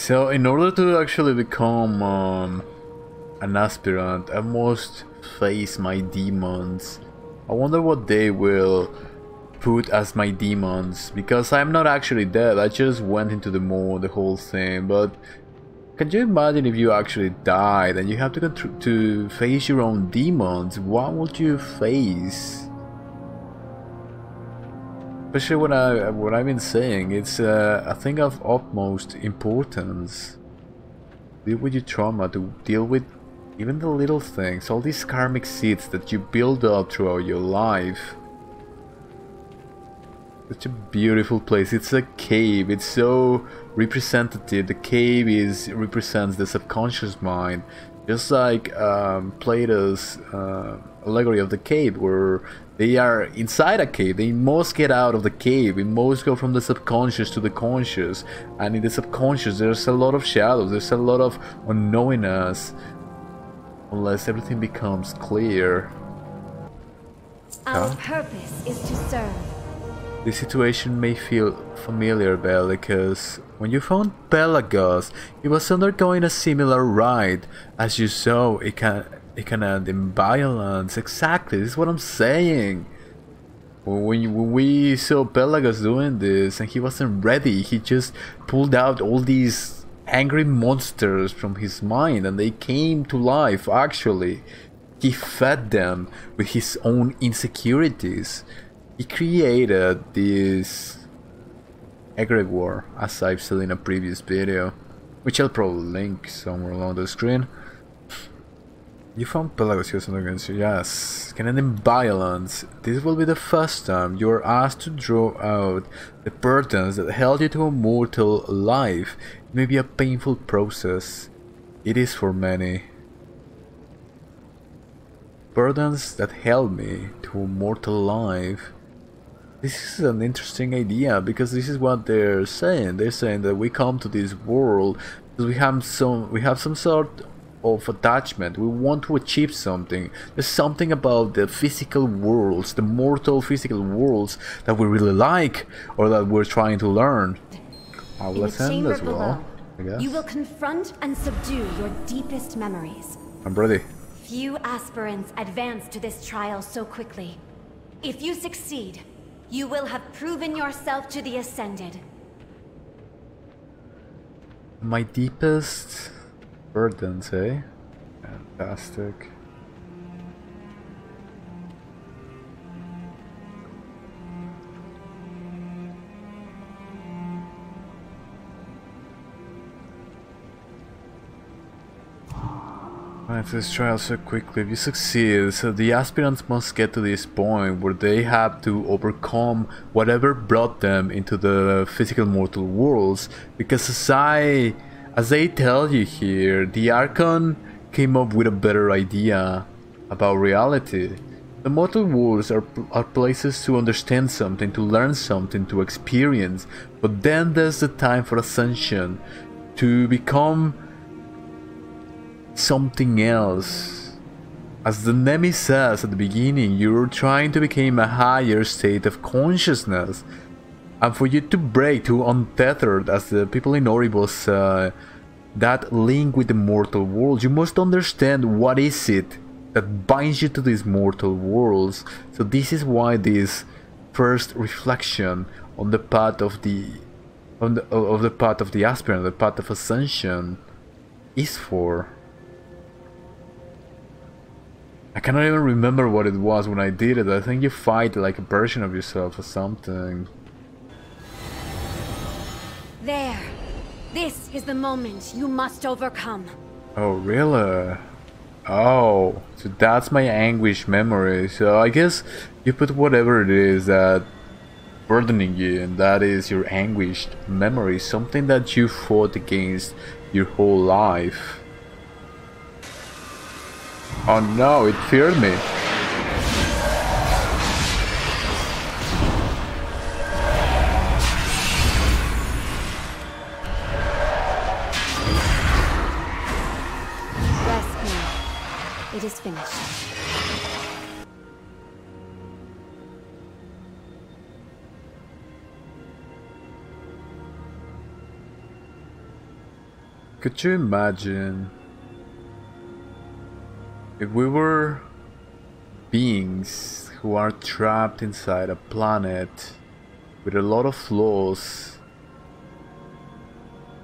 So in order to actually become an aspirant, I must face my demons. I wonder what they will put as my demons, because I'm not actually dead. I just went into the moon, the whole thing. But can you imagine if you actually died and you have to to face your own demons? What would you face? Especially what I've been saying, it's a thing of utmost importance. Deal with your trauma, to deal with even the little things, all these karmic seeds that you build up throughout your life. Such a beautiful place. It's a cave. It's so representative. The cave represents the subconscious mind, just like Plato's allegory of the cave, where they are inside a cave. They must get out of the cave. We must go from the subconscious to the conscious, and in the subconscious there's a lot of shadows. There's a lot of unknowingness, unless everything becomes clear. Our purpose is to serve. The situation may feel familiar, Belle, because when you found Pelagos, he was undergoing a similar ride. As you saw, it can end in violence. Exactly, this is what I'm saying. When we saw Pelagos doing this and he wasn't ready, he just pulled out all these angry monsters from his mind and they came to life, actually. He fed them with his own insecurities. He created this Egregoire, as I've said in a previous video, which I'll probably link somewhere along the screen. You found Pelagos here against you, yes. Can end in violence. This will be the first time you are asked to draw out the burdens that held you to a mortal life. It may be a painful process. It is for many. Burdens that held me to a mortal life. This is an interesting idea, because this is what they're saying. They're saying that we come to this world because we have some sort of attachment. We want to achieve something. There's something about the physical worlds, the mortal physical worlds, that we really like, or that we're trying to learn. Let's end as well, I guess. You will confront and subdue your deepest memories. I'm ready. Few aspirants advance to this trial so quickly. If you succeed, you will have proven yourself to the Ascended. My deepest burdens, eh? Fantastic. Right, this trial so quickly. If you succeed, so the aspirants must get to this point where they have to overcome whatever brought them into the physical mortal worlds. Because as they tell you here, the Archon came up with a better idea about reality. The mortal worlds are places to understand something, to learn something, to experience. But then there's the time for Ascension, to become something else. As the Nemi says at the beginning, you're trying to become a higher state of consciousness. And for you to break, to untether, as the people in Oribos that link with the mortal world, you must understand what is it that binds you to these mortal worlds. So this is why this first reflection on the path of the path of the aspirant, the path of Ascension, is for. I cannot even remember what it was when I did it. I think you fight like a version of yourself or something. There. This is the moment you must overcome. Oh, really? Oh, so that's my anguish memory. So I guess you put whatever it is that burdening you, and that is your anguished memory. Something that you fought against your whole life. Oh no, it feared me. Rest now. It is finished. Could you imagine if we were beings who are trapped inside a planet with a lot of flaws,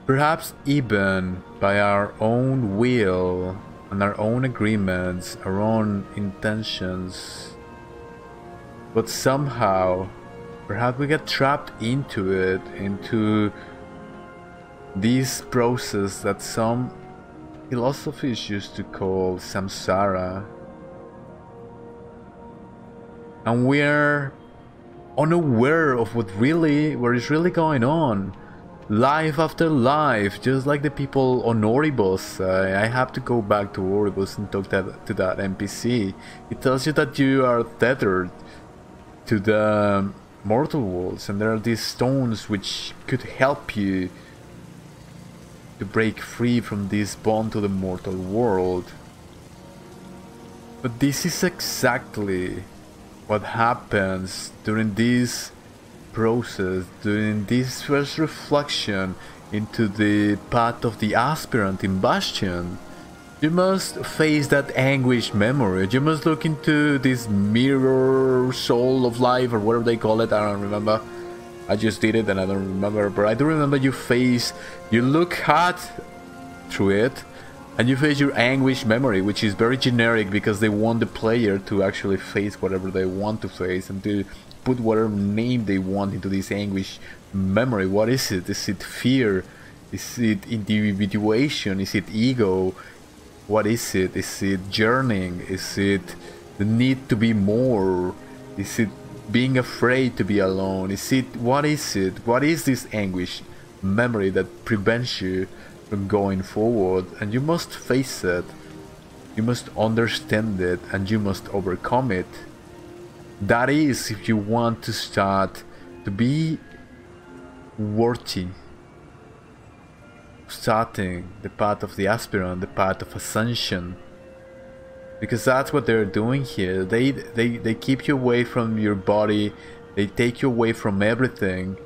perhaps even by our own will and our own agreements, our own intentions, but somehow perhaps we get trapped into it, into this process that some philosophies used to call Samsara, and we're unaware of what is really going on, life after life, just like the people on Oribos. I have to go back to Oribos and talk to that NPC. It tells you that you are tethered to the mortal worlds, and there are these stones which could help you to break free from this bond to the mortal world. But this is exactly what happens during this process, during this first reflection into the path of the aspirant in Bastion. You must face that anguish memory. You must look into this mirror soul of life, or whatever they call it. I don't remember. I just did it and I don't remember, but I do remember you look hard through it, and you face your anguish memory, which is very generic because they want the player to actually face whatever they want to face and to put whatever name they want into this anguish memory. What is it? Is it fear? Is it individuation? Is it ego? What is it? Is it yearning? Is it the need to be more? Is it being afraid to be alone? What is it? What is this anguish memory that prevents you from going forward? And you must face it, you must understand it, and you must overcome it. That is, if you want to start to be worthy, starting the path of the aspirant, the path of Ascension. Because that's what they're doing here. They keep you away from your body, they take you away from everything,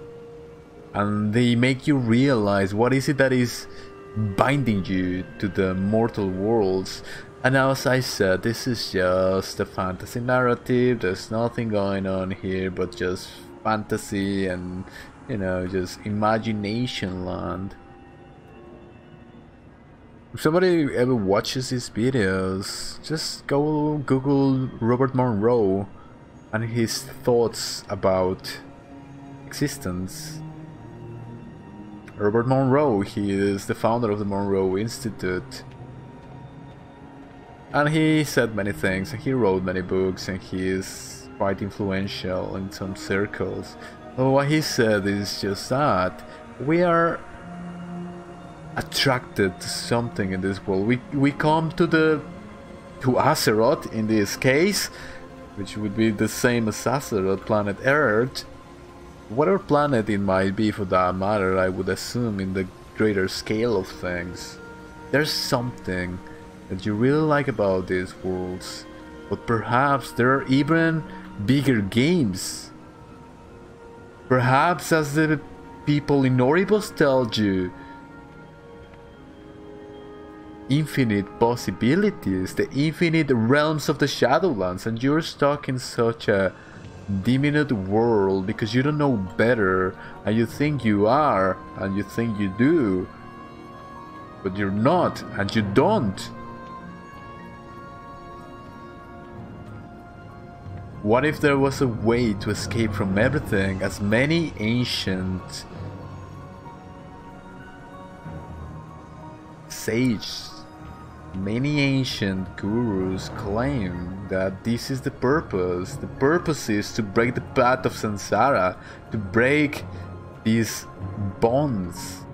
and they make you realize what is it that is binding you to the mortal worlds. And as I said, this is just a fantasy narrative. There's nothing going on here but just fantasy and, you know, just imagination land. If somebody ever watches these videos, just go Google Robert Monroe and his thoughts about existence. Robert Monroe, he is the founder of the Monroe Institute. And he said many things, and he wrote many books, and he is quite influential in some circles. But what he said is just that we are attracted to something in this world. We come to Azeroth in this case, which would be the same as Azeroth, planet Earth. Whatever planet it might be for that matter, I would assume in the greater scale of things. There's something that you really like about these worlds, but perhaps there are even bigger games. Perhaps, as the people in Oribos tell you, infinite possibilities, the infinite realms of the Shadowlands, and you're stuck in such a diminutive world because you don't know better, and you think you are, and you think you do, but you're not, and you don't. What if there was a way to escape from everything, as many ancient sages, many ancient gurus claim that this is the purpose. The purpose is to break the path of Samsara, to break these bonds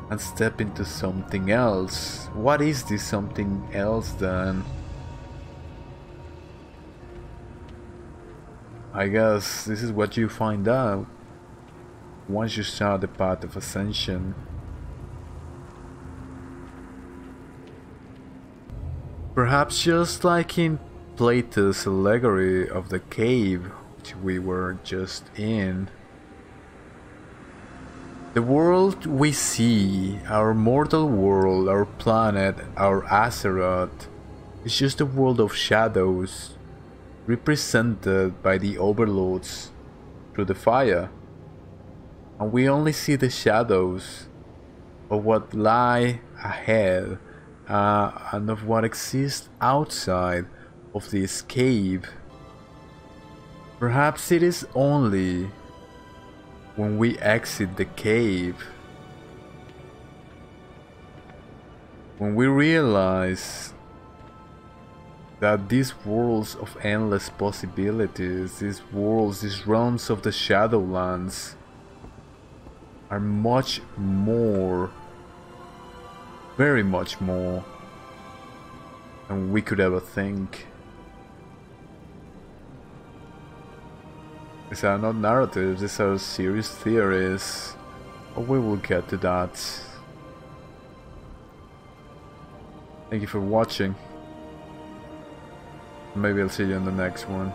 and step into something else. What is this something else then? I guess this is what you find out once you start the path of Ascension. Perhaps just like in Plato's allegory of the cave, which we were just in, The world we see, our mortal world, our planet, our Azeroth, is just a world of shadows, represented by the overlords through the fire. And we only see the shadows of what lie ahead and of what exists outside of this cave. Perhaps it is only when we exit the cave, when we realize that these worlds of endless possibilities, these worlds, these realms of the Shadowlands are much more, very much more than we could ever think. These are not narratives, these are serious theories, but we will get to that. Thank you for watching. Maybe I'll see you in the next one.